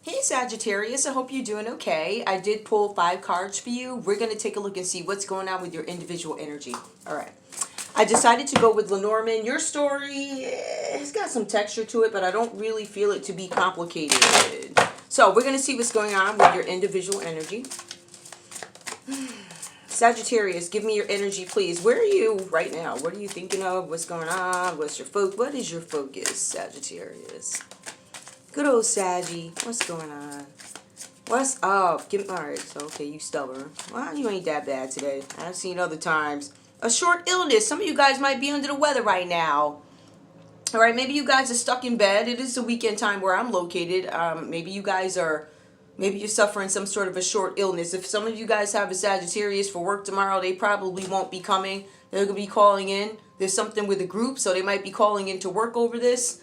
Hey Sagittarius, I hope you're doing okay. I did pull 5 cards for you. We're going to take a look and see what's going on with your individual energy. All right. I decided to go with Lenormand. Your story has got some texture to it, but I don't really feel it to be complicated. So we're going to see what's going on with your individual energy. Sagittarius, give me your energy, please. Where are you right now? What are you thinking of? What's going on? What is your focus, Sagittarius? Good old Saggy. What's going on? What's up? Alright, so okay, you stubborn. Well, you ain't that bad today. I've seen other times. A short illness. Some of you guys might be under the weather right now. Alright, maybe you guys are stuck in bed. It is the weekend time where I'm located. Maybe you're suffering some sort of a short illness. If some of you guys have a Sagittarius for work tomorrow, they probably won't be coming. They're going to be calling in. There's something with the group, so they might be calling in to work over this.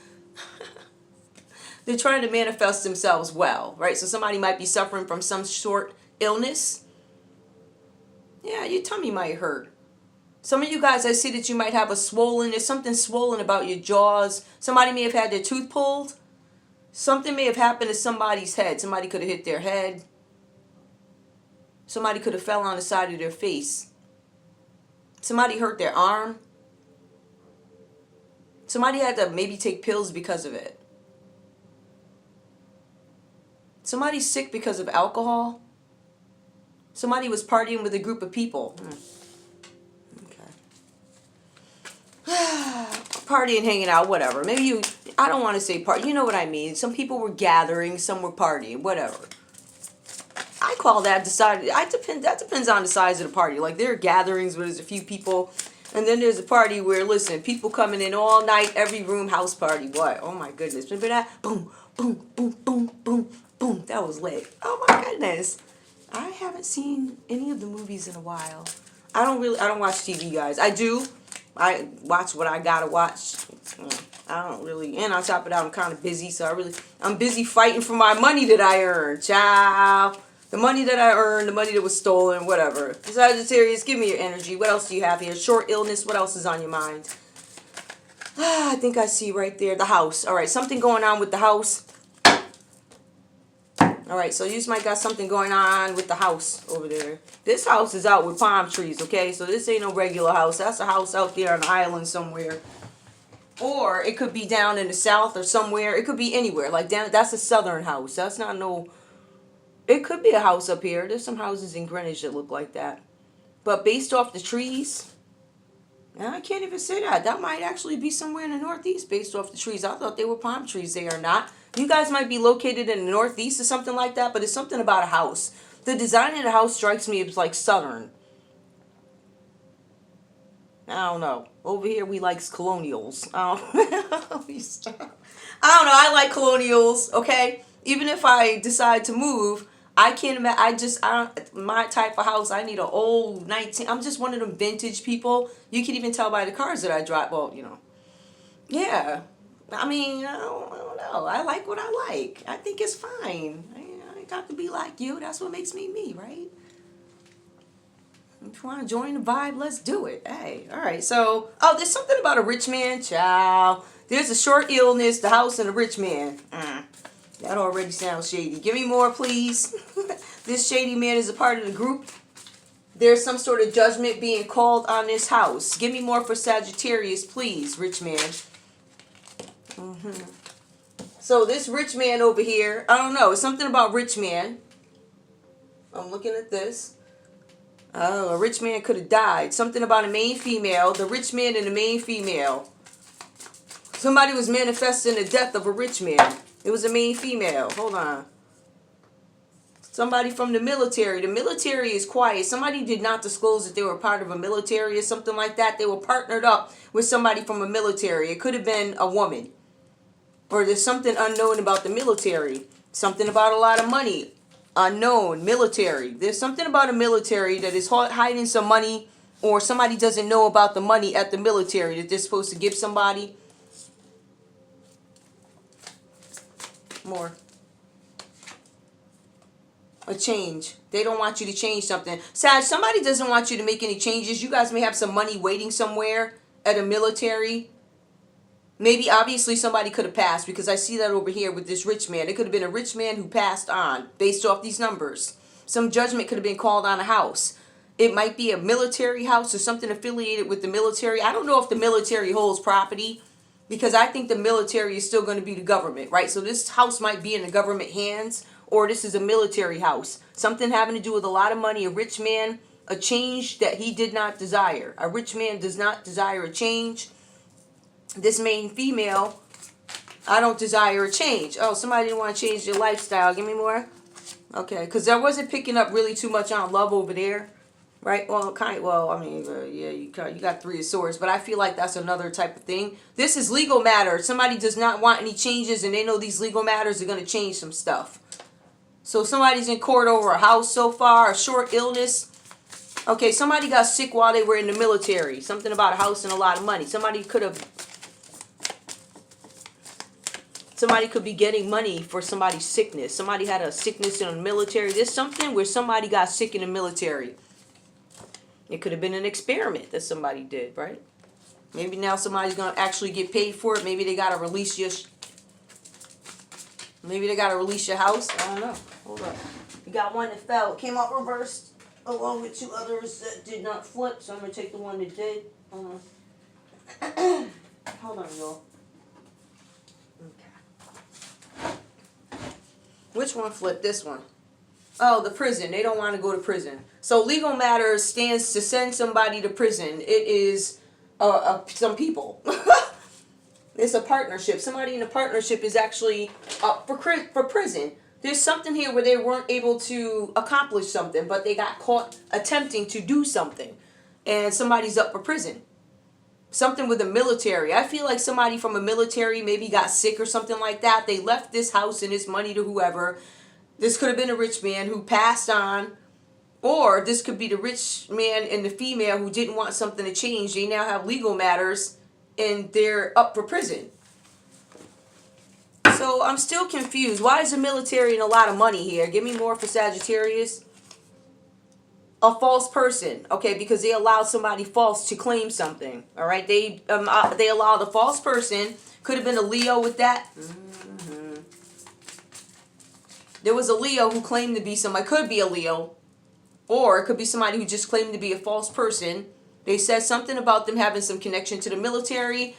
They're trying to manifest themselves well, right? So somebody might be suffering from some short illness. Yeah, your tummy might hurt. Some of you guys, I see that you might have there's something swollen about your jaws. Somebody may have had their tooth pulled. Something may have happened to somebody's head. Somebody could have hit their head. Somebody could have fell on the side of their face. Somebody hurt their arm. Somebody had to maybe take pills because of it. Somebody's sick because of alcohol. Somebody was partying with a group of people. Okay. Partying, hanging out, whatever. I don't want to say party. You know what I mean. Some people were gathering, some were partying, whatever. I call that that depends on the size of the party. Like there are gatherings where there's a few people. And then there's a party where, listen, people coming in all night, every room, house party. What? Oh my goodness. Remember that? Boom, boom, boom, boom, boom. Boom, that was lit. Oh my goodness. I haven't seen any of the movies in a while. I don't watch TV, guys. I do. I watch what I gotta watch. I don't really, and on top of that, I'm kind of busy, so I'm busy fighting for my money that I earned. Ciao. The money that I earned, the money that was stolen, whatever. Sagittarius, give me your energy. What else do you have here? Short illness, what else is on your mind? I think I see right there, the house. All right, something going on with the house. Alright, so you just might got something going on with the house over there. This house is out with palm trees, okay? So this ain't no regular house. That's a house out there on an island somewhere. Or it could be down in the south or somewhere. It could be anywhere. Like that's a southern house. That's not no... It could be a house up here. There's some houses in Greenwich that look like that. But based off the trees... I can't even say that. That might actually be somewhere in the northeast based off the trees. I thought they were palm trees. They are not. You guys might be located in the northeast or something like that, but it's something about a house. The design of the house strikes me as like southern. I don't know. Over here we like colonials. I don't know. I like colonials, okay? Even if I decide to move, I can't imagine. My type of house, I need an old 19. I'm just one of them vintage people. You can even tell by the cars that I drive. Well, you know. Yeah. I mean, I don't know. I like what I like. I think it's fine. I ain't got to be like you. That's what makes me me, right? If you want to join the vibe, let's do it. Hey, all right. So, there's something about a rich man. Ciao. There's a short illness, the house, and a rich man. That already sounds shady. Give me more, please. This shady man is a part of the group. There's some sort of judgment being called on this house. Give me more for Sagittarius, please, rich man. So this rich man over here, I don't know. It's something about rich man. I'm looking at this. Oh, a rich man could have died. Something about a main female. The rich man and the main female. Somebody was manifesting the death of a rich man. It was a main female. Hold on. Somebody from the military. The military is quiet. Somebody did not disclose that they were part of a military or something like that. They were partnered up with somebody from a military. It could have been a woman. Or there's something unknown about the military. Something about a lot of money. Unknown. Military. There's something about a military that is hiding some money. Or somebody doesn't know about the money at the military that they're supposed to give somebody. More. A change. They don't want you to change something. Sag, somebody doesn't want you to make any changes. You guys may have some money waiting somewhere at a military. Maybe, obviously, somebody could have passed, because I see that over here with this rich man. It could have been a rich man who passed on based off these numbers. Some judgment could have been called on a house. It might be a military house or something affiliated with the military. I don't know if the military holds property, because I think the military is still going to be the government, right? So this house might be in the government hands, or this is a military house. Something having to do with a lot of money, a rich man, a change that he did not desire. A rich man does not desire a change. This main female, I don't desire a change. Oh, somebody didn't want to change their lifestyle. Give me more. Okay, because I wasn't picking up really too much on love over there, right? Well, I mean, yeah, you got Three of Swords, but I feel like that's another type of thing. This is legal matter. Somebody does not want any changes, and they know these legal matters are going to change some stuff. So somebody's in court over a house so far, a short illness. Okay, somebody got sick while they were in the military. Something about a house and a lot of money. Somebody could be getting money for somebody's sickness. Somebody had a sickness in the military. There's something where somebody got sick in the military. It could have been an experiment that somebody did, right? Maybe now somebody's going to actually get paid for it. Maybe they got to release your... Maybe they got to release your house. I don't know. Hold up. You got one that fell. It came out reversed, along with two others that did not flip. So I'm going to take the one that did. Hold on, y'all. Which one flipped? This one. Oh, the prison. They don't want to go to prison. So legal matters stands to send somebody to prison. It is some people. It's a partnership. Somebody in a partnership is actually up for prison. There's something here where they weren't able to accomplish something, but they got caught attempting to do something. And somebody's up for prison. Something with the military. I feel like somebody from a military maybe got sick or something like that. They left this house and this money to whoever. This could have been a rich man who passed on. Or this could be the rich man and the female who didn't want something to change. They now have legal matters and they're up for prison. So I'm still confused. Why is the military and a lot of money here? Give me more for Sagittarius. A false person, okay, because they allowed somebody false to claim something, all right? They allowed a false person. Could have been a Leo with that. There was a Leo who claimed to be somebody. Could be a Leo, or it could be somebody who just claimed to be a false person. They said something about them having some connection to the military.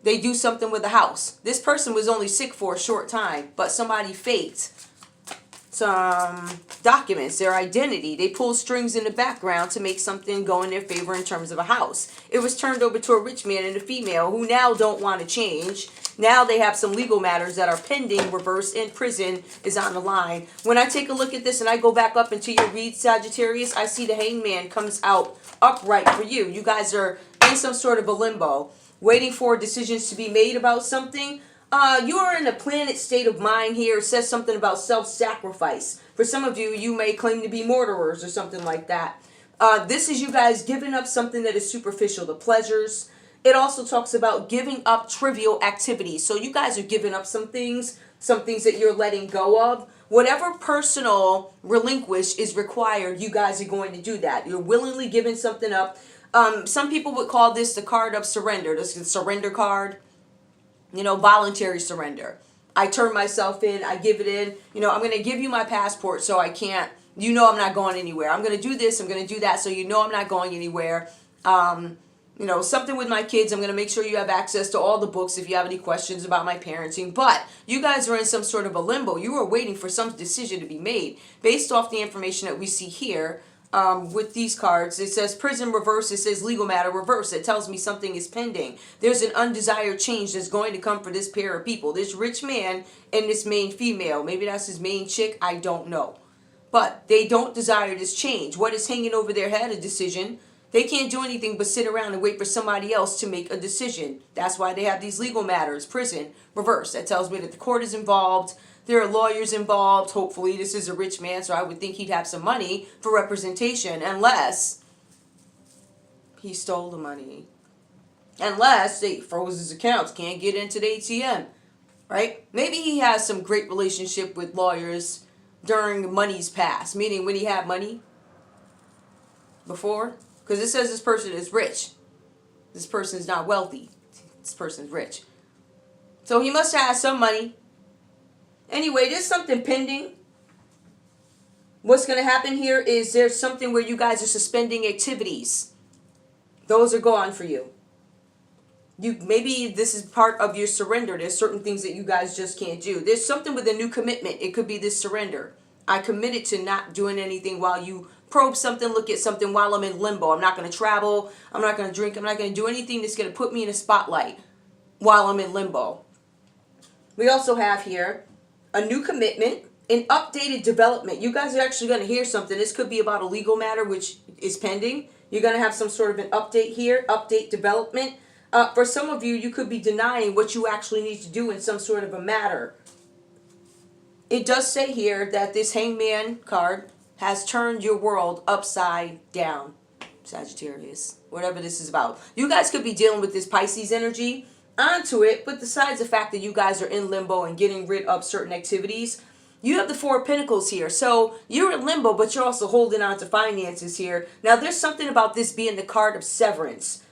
They do something with the house. This person was only sick for a short time, but somebody faked some documents, their identity. They pull strings in the background to make something go in their favor in terms of a house. It was turned over to a rich man and a female who now don't want to change. Now they have some legal matters that are pending, reverse, and prison is on the line. When I take a look at this and I go back up into your read, Sagittarius, I see the hangman comes out upright for you. You guys are in some sort of a limbo, waiting for decisions to be made about something. You are in a planet state of mind here. It says something about self-sacrifice. For some of you, you may claim to be mortarers or something like that. This is you guys giving up something that is superficial, the pleasures. It also talks about giving up trivial activities. So you guys are giving up some things that you're letting go of. Whatever personal relinquish is required, you guys are going to do that. You're willingly giving something up. Some people would call this the card of surrender. This is the surrender card. You know, voluntary surrender. I turn myself in. I give it in. You know, I'm going to give you my passport so I can't, you know, I'm not going anywhere. I'm going to do this. I'm going to do that so you know I'm not going anywhere. You know, something with my kids. I'm going to make sure you have access to all the books if you have any questions about my parenting. But you guys are in some sort of a limbo. You are waiting for some decision to be made based off the information that we see here. With these cards, it says prison reverse, it says legal matter reverse. It tells me something is pending. There's an undesired change that's going to come for this pair of people. This rich man and this main female. Maybe that's his main chick. I don't know. But they don't desire this change. What is hanging over their head? A decision. They can't do anything but sit around and wait for somebody else to make a decision. That's why they have these legal matters. Prison reverse. That tells me that the court is involved. There are lawyers involved. Hopefully, this is a rich man, so I would think he'd have some money for representation, unless he stole the money. Unless they froze his accounts, can't get into the ATM, right? Maybe he has some great relationship with lawyers during money's past, meaning when he had money before. Because it says this person is rich. This person is not wealthy. This person's rich. So he must have some money. Anyway, there's something pending. What's going to happen here is there's something where you guys are suspending activities. Those are gone for you. Maybe this is part of your surrender. There's certain things that you guys just can't do. There's something with a new commitment. It could be this surrender. I committed to not doing anything while you probe something, look at something while I'm in limbo. I'm not going to travel. I'm not going to drink. I'm not going to do anything that's going to put me in a spotlight while I'm in limbo. We also have here a new commitment, an updated development. You guys are actually going to hear something. This could be about a legal matter which is pending. You're going to have some sort of an update here, update development. For some of you, you could be denying what you actually need to do in some sort of a matter. It does say here that this Hangman card has turned your world upside down, Sagittarius. Whatever this is about. You guys could be dealing with this Pisces energy onto it, but besides the fact that you guys are in limbo and getting rid of certain activities, you have the Four of Pentacles here. So you're in limbo, but you're also holding on to finances here. Now, there's something about this being the card of severance.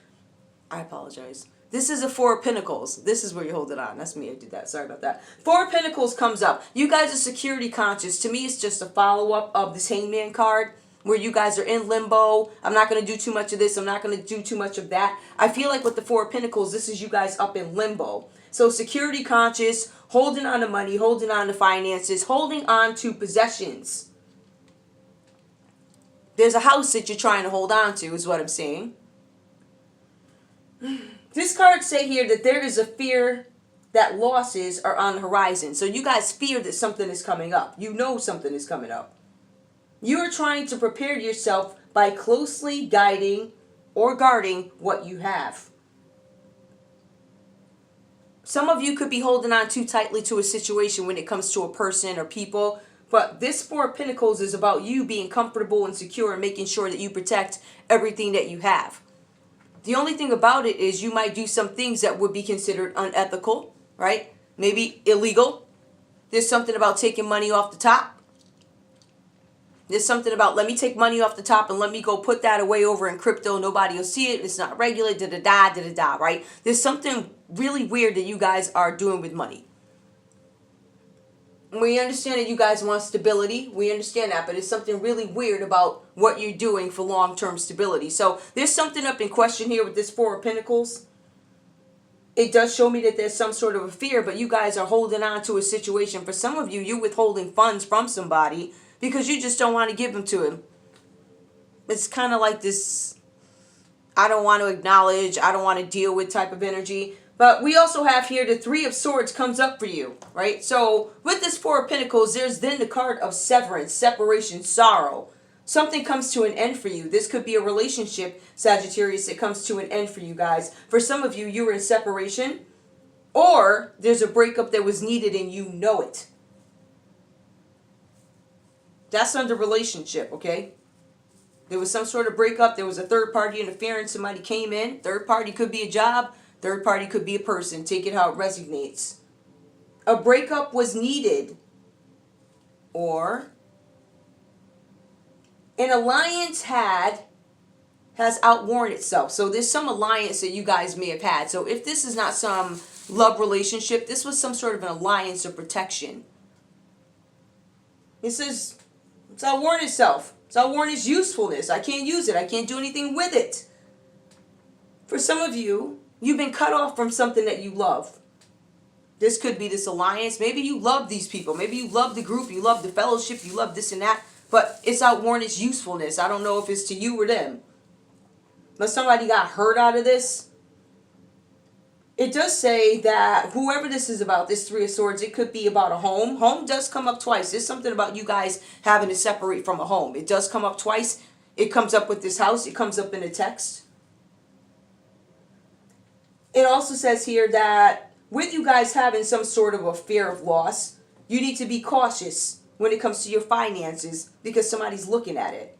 I apologize. This is a Four of Pentacles. This is where you hold it on. That's me. I did that. Sorry about that. Four of Pentacles comes up. You guys are security conscious. To me, it's just a follow-up of this Hangman card where you guys are in limbo. I'm not going to do too much of this. I'm not going to do too much of that. I feel like with the Four of Pentacles, this is you guys up in limbo. So security conscious, holding on to money, holding on to finances, holding on to possessions. There's a house that you're trying to hold on to is what I'm saying. This card say here that there is a fear that losses are on the horizon. So you guys fear that something is coming up. You know something is coming up. You are trying to prepare yourself by closely guiding or guarding what you have. Some of you could be holding on too tightly to a situation when it comes to a person or people. But this Four of Pentacles is about you being comfortable and secure and making sure that you protect everything that you have. The only thing about it is you might do some things that would be considered unethical, right? Maybe illegal. There's something about taking money off the top. There's something about let me take money off the top and let me go put that away over in crypto. Nobody will see it. It's not regulated, da-da-da, right? There's something really weird that you guys are doing with money. We understand that you guys want stability. We understand that, but it's something really weird about what you're doing for long-term stability. So there's something up in question here with this Four of Pentacles. It does show me that there's some sort of a fear, but you guys are holding on to a situation. For some of you, you're withholding funds from somebody because you just don't want to give them to him. It's kind of like this, I don't want to acknowledge, I don't want to deal with type of energy. But we also have here the Three of Swords comes up for you, right? So with this Four of Pentacles, there's then the card of severance, separation, sorrow. Something comes to an end for you. This could be a relationship, Sagittarius, that comes to an end for you guys. For some of you, you were in separation, or there's a breakup that was needed and you know it. That's under relationship, okay? There was some sort of breakup. There was a third party interference. Somebody came in. Third party could be a job. Third party could be a person. Take it how it resonates. A breakup was needed. Or an alliance has outworn itself. So there's some alliance that you guys may have had. So if this is not some love relationship, this was some sort of an alliance or protection. It says it's outworn itself. It's outworn its usefulness. I can't use it. I can't do anything with it. For some of you, you've been cut off from something that you love. This could be this alliance. Maybe you love these people. Maybe you love the group. You love the fellowship. You love this and that. But it's outworn its usefulness. I don't know if it's to you or them. But somebody got hurt out of this. It does say that whoever this is about, this Three of Swords, it could be about a home. Home does come up twice. There's something about you guys having to separate from a home. It does come up twice. It comes up with this house. It comes up in a text. It also says here that with you guys having some sort of a fear of loss, you need to be cautious when it comes to your finances because somebody's looking at it.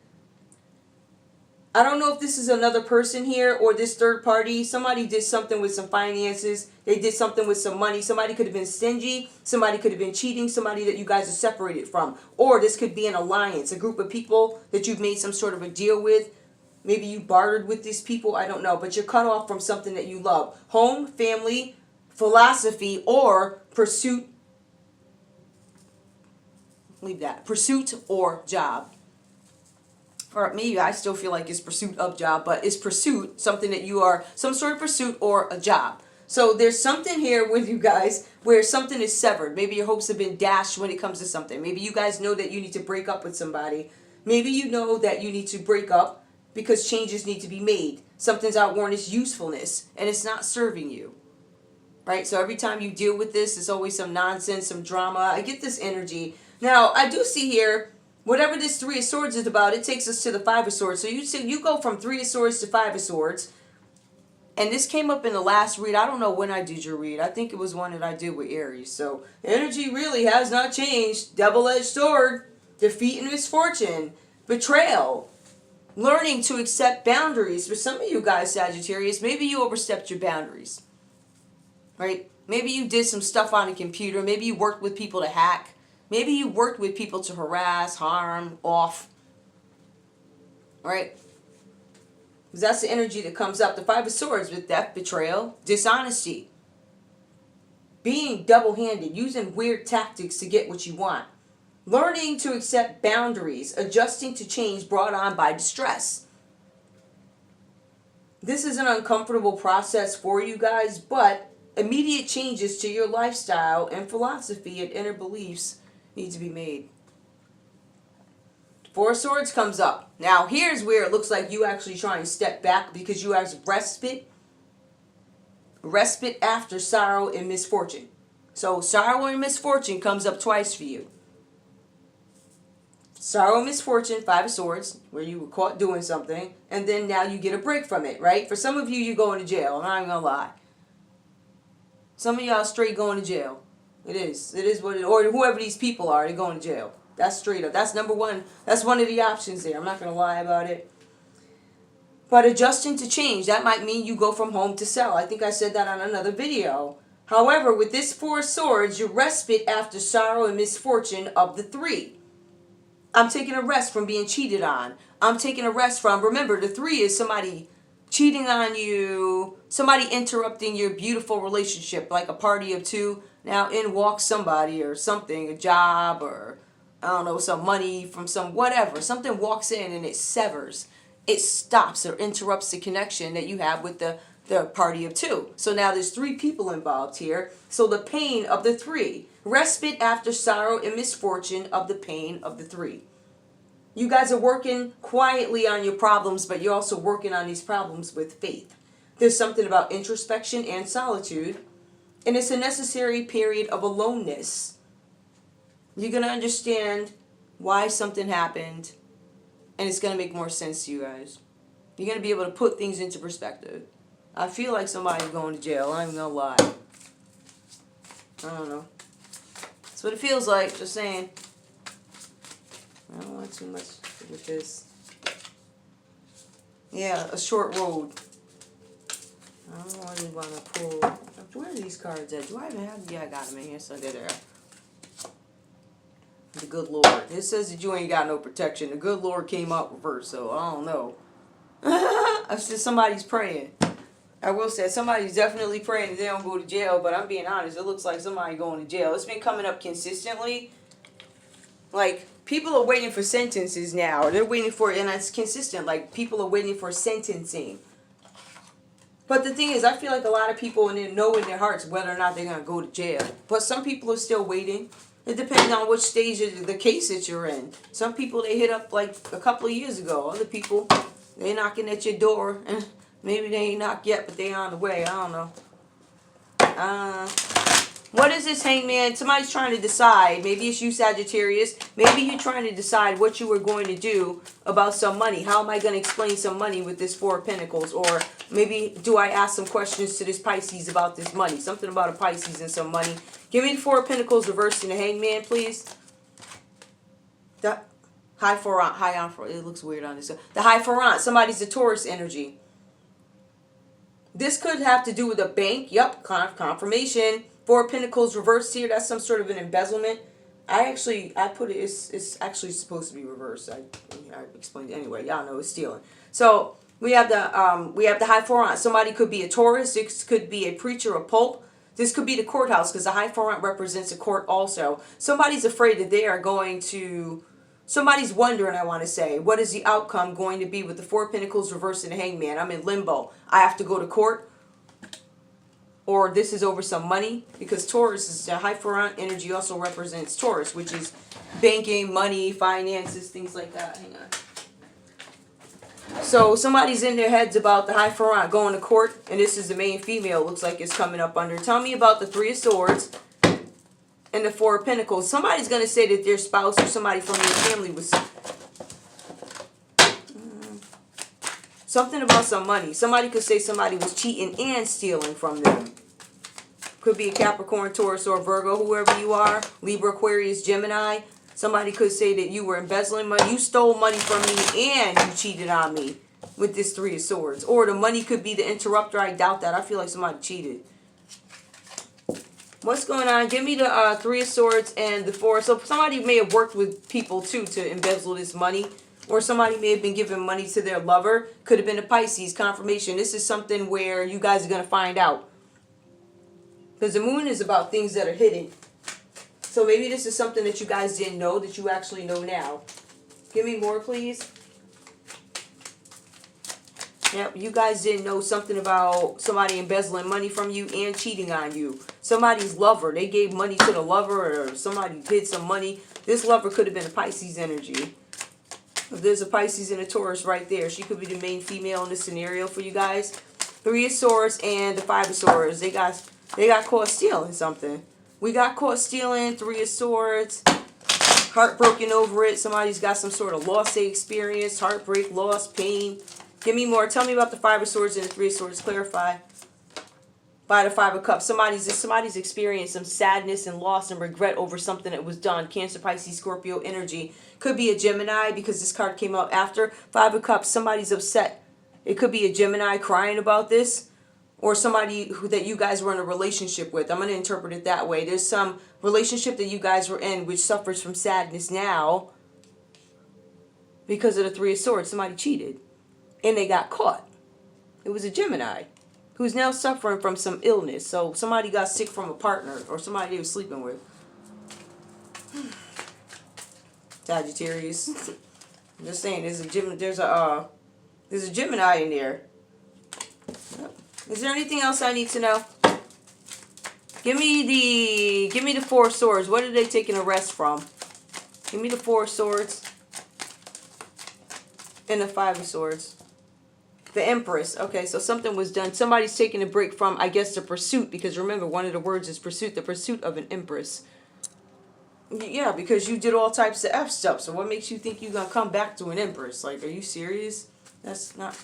I don't know if this is another person here or this third party. Somebody did something with some finances. They did something with some money. Somebody could have been stingy. Somebody could have been cheating. Somebody that you guys are separated from. Or this could be an alliance, a group of people that you've made some sort of a deal with. Maybe you bartered with these people, I don't know, but you're cut off from something that you love. Home, family, philosophy, or pursuit. Leave that. Pursuit or job. Or maybe I still feel like it's pursuit of job, but it's pursuit, something that you are, some sort of pursuit or a job. So there's something here with you guys where something is severed. Maybe your hopes have been dashed when it comes to something. Maybe you guys know that you need to break up with somebody. Maybe you know that you need to break up because changes need to be made. Something's outworn its usefulness and it's not serving you. Right? So every time you deal with this, there's always some nonsense, some drama. I get this energy. Now, I do see here, whatever this Three of Swords is about, it takes us to the Five of Swords. So you go from Three of Swords to Five of Swords. And this came up in the last read. I don't know when I did your read. I think it was one that I did with Aries. So energy really has not changed. Double-edged sword, defeat and misfortune, betrayal, learning to accept boundaries. For some of you guys, Sagittarius, maybe you overstepped your boundaries. Right? Maybe you did some stuff on a computer. Maybe you worked with people to hack. Maybe you worked with people to harass, harm, off. Right? Because that's the energy that comes up. The Five of Swords with theft, betrayal, dishonesty. Being double-handed, using weird tactics to get what you want. Learning to accept boundaries, adjusting to change brought on by distress. This is an uncomfortable process for you guys, but immediate changes to your lifestyle and philosophy and inner beliefs need to be made. Four of Swords comes up. Now, here's where it looks like you actually trying to step back because you have respite. Respite after sorrow and misfortune. So, sorrow and misfortune comes up twice for you. Sorrow and misfortune, Five of Swords, where you were caught doing something, and then now you get a break from it, right? For some of you, you're going to jail. I'm not even going to lie. Some of y'all straight going to jail. It is. It is what it is. Or whoever these people are, they're going to jail. That's straight up. That's number one. That's one of the options there. I'm not going to lie about it. But adjusting to change, that might mean you go from home to sell. I think I said that on another video. However, with this Four of Swords, you respite after sorrow and misfortune of the three. I'm taking a rest from being cheated on. I'm taking a rest from, remember, the three is somebody cheating on you, somebody interrupting your beautiful relationship, like a party of two. Now in walks somebody or something, a job or, I don't know, some money from some whatever. Something walks in and it severs. It stops or interrupts the connection that you have with the party of two. So now there's three people involved here. So the pain of the three. Respite after sorrow and misfortune of the pain of the three. You guys are working quietly on your problems, but you're also working on these problems with faith. There's something about introspection and solitude. And it's a necessary period of aloneness. You're going to understand why something happened. And it's going to make more sense to you guys. You're going to be able to put things into perspective. I feel like somebody's going to jail. I'm going to lie. I don't know. That's what it feels like. Just saying. I don't want too much with this. Yeah, a short road. I don't really want to pull. Where are these cards at? Do I even have? Yeah, I got them in here. So they're there. The good Lord. It says that you ain't got no protection. The good Lord came out reversed, so I don't know. I said somebody's praying. I will say somebody's definitely praying that they don't go to jail, but I'm being honest. It looks like somebody going to jail. It's been coming up consistently. Like, people are waiting for sentences now. They're waiting for it, and it's consistent. Like, people are waiting for sentencing. But the thing is, I feel like a lot of people know in their hearts whether or not they're going to go to jail. But some people are still waiting. It depends on which stage of the case that you're in. Some people, they hit up like a couple of years ago. Other people, they knocking at your door. And maybe they ain't knocked yet, but they on the way. I don't know. What is this, Hangman? Somebody's trying to decide. Maybe it's you, Sagittarius. Maybe you're trying to decide what you were going to do about some money. How am I going to explain some money with this Four of Pentacles? Or maybe do I ask some questions to this Pisces about this money? Something about a Pisces and some money. Give me the Four of Pentacles reversed in the Hangman, please. The High Forant. It looks weird on this. The High Forant. Somebody's a Taurus energy. This could have to do with a bank. Yep, confirmation. Four of Pentacles reversed here. That's some sort of an embezzlement. I put it, it's actually supposed to be reversed. I explained it anyway. Y'all know it's stealing. So we have the high four aunt. Somebody could be a Taurus. This could be a preacher, a pope. This could be the courthouse because the high four aunt represents a court also. Somebody's afraid that they are going to. Somebody's wondering, I want to say, what is the outcome going to be with the Four of Pentacles reversed and the Hangman? I'm in limbo. I have to go to court. Or this is over some money. Because Taurus is the high four aunt energy also represents Taurus, which is banking, money, finances, things like that. Hang on. So somebody's in their heads about the high four aunt going to court. And this is the main female. Looks like it's coming up under. Tell me about the Three of Swords. And the Four of Pentacles. Somebody's going to say that their spouse or somebody from your family was... something about some money. Somebody could say somebody was cheating and stealing from them. Could be a Capricorn, Taurus, or Virgo, whoever you are. Libra, Aquarius, Gemini. Somebody could say that you were embezzling money. You stole money from me and you cheated on me with this Three of Swords. Or the money could be the interrupter. I doubt that. I feel like somebody cheated. What's going on? Give me the Three of Swords and the Four. So somebody may have worked with people too to embezzle this money. Or somebody may have been giving money to their lover. Could have been a Pisces. Confirmation. This is something where you guys are going to find out. Because the moon is about things that are hidden. So maybe this is something that you guys didn't know that you actually know now. Give me more, please. Yep, you guys didn't know something about somebody embezzling money from you and cheating on you. Somebody's lover. They gave money to the lover or somebody hid some money. This lover could have been a Pisces energy. If there's a Pisces and a Taurus right there, she could be the main female in this scenario for you guys. Three of Swords and the Five of Swords. They got caught stealing something. We got caught stealing. Three of Swords. Heartbroken over it. Somebody's got some sort of loss they experienced. Heartbreak, loss, pain. Give me more. Tell me about the Five of Swords and the Three of Swords. Clarify. By the Five of Cups. Somebody's experienced some sadness and loss and regret over something that was done. Cancer, Pisces, Scorpio energy. Could be a Gemini because this card came out after. Five of Cups. Somebody's upset. It could be a Gemini crying about this. Or somebody that you guys were in a relationship with. I'm going to interpret it that way. There's some relationship that you guys were in which suffers from sadness now. Because of the Three of Swords. Somebody cheated. And they got caught. It was a Gemini who's now suffering from some illness. So somebody got sick from a partner or somebody they was sleeping with. Sagittarius. I'm just saying, there's a Gemini in there. Is there anything else I need to know? Give me the Four of Swords. What are they taking a rest from? Give me the Four of Swords and the Five of Swords. The Empress. Okay, so something was done. Somebody's taking a break from, I guess, the pursuit. Because remember, one of the words is pursuit. The pursuit of an Empress. Yeah, because you did all types of F stuff. So what makes you think you're going to come back to an Empress? Like, are you serious? That's not...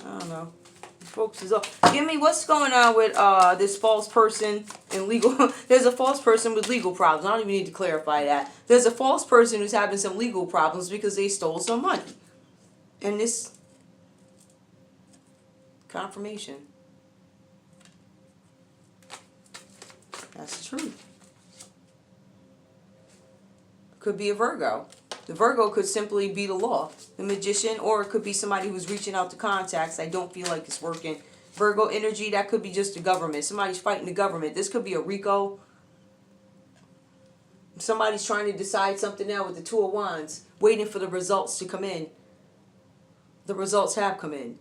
I don't know. Folks is all... Give me what's going on with this false person in legal... There's a false person with legal problems. I don't even need to clarify that. There's a false person who's having some legal problems because they stole some money. And this confirmation. That's the truth. Could be a Virgo. The Virgo could simply be the law, the magician, or it could be somebody who's reaching out to contacts. I don't feel like it's working. Virgo energy, that could be just the government. Somebody's fighting the government. This could be a RICO. Somebody's trying to decide something now with the Two of Wands, waiting for the results to come in. The results have come in.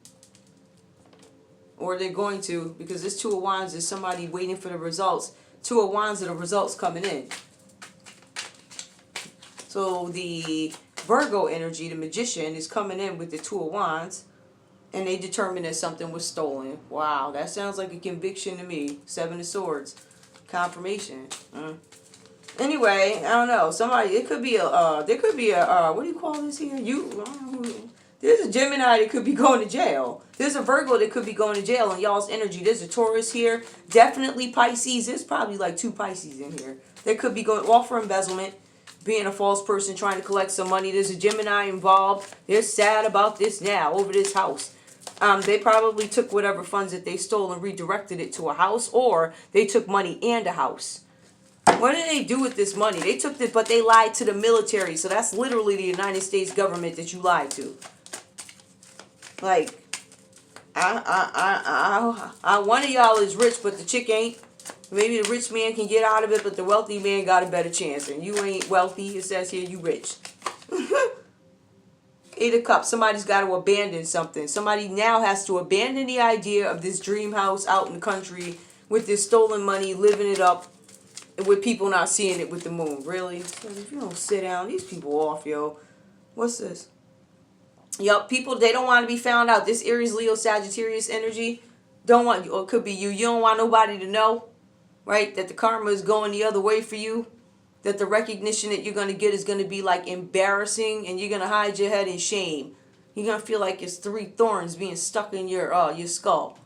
Or they're going to, because this Two of Wands is somebody waiting for the results. Two of Wands are the results coming in. So the Virgo energy, the magician, is coming in with the Two of Wands. And they determine that something was stolen. Wow, that sounds like a conviction to me. Seven of Swords. Confirmation. Anyway, I don't know. Somebody, it could be a, there could be a, what do you call this here? There's a Gemini that could be going to jail. There's a Virgo that could be going to jail in y'all's energy. There's a Taurus here. Definitely Pisces. There's probably like 2 Pisces in here. They could be going off for embezzlement. Being a false person trying to collect some money. There's a Gemini involved. They're sad about this now. Over this house. They probably took whatever funds that they stole and redirected it to a house. Or they took money and a house. What did they do with this money? They took this, but they lied to the military. So that's literally the United States government that you lied to. Like, one of y'all is rich, but the chick ain't. Maybe the rich man can get out of it, but the wealthy man got a better chance. And you ain't wealthy. It says here you rich. Eight of Cups. Somebody's got to abandon something. Somebody now has to abandon the idea of this dream house out in the country with this stolen money, living it up with people not seeing it with the moon. Really? If you don't sit down, these people off, yo. What's this? Yup, people, they don't want to be found out. This Aries, Leo, Sagittarius energy, don't want, or it could be you. You don't want nobody to know, right? That the karma is going the other way for you. That the recognition that you're going to get is going to be like embarrassing, and you're going to hide your head in shame. You're going to feel like it's 3 thorns being stuck in your skull.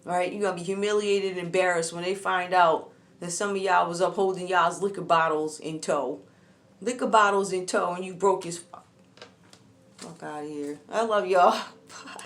Right? You're going to be humiliated and embarrassed when they find out that some of y'all was upholding y'all's liquor bottles in tow. Liquor bottles in tow, and you broke his... Fuck out of here. I love y'all. Bye.